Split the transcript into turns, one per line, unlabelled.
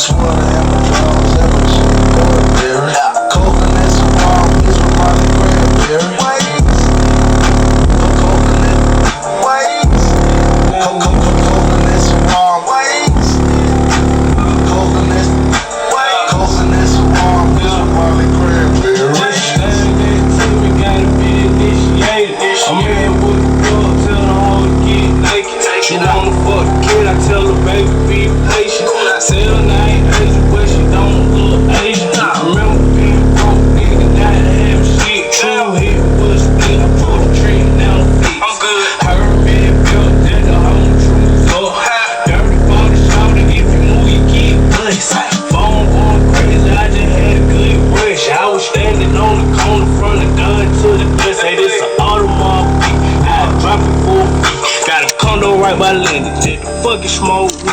swear to him, the drums ever shit ordinary. Coconut sarong is with Molly Cranberry. Coconut, coconut sarong, coconut sarong is with Molly Cranberry. I'm here with the girl, tell the hoe to get naked. She wanna fuck the kid, I tell her baby be patient.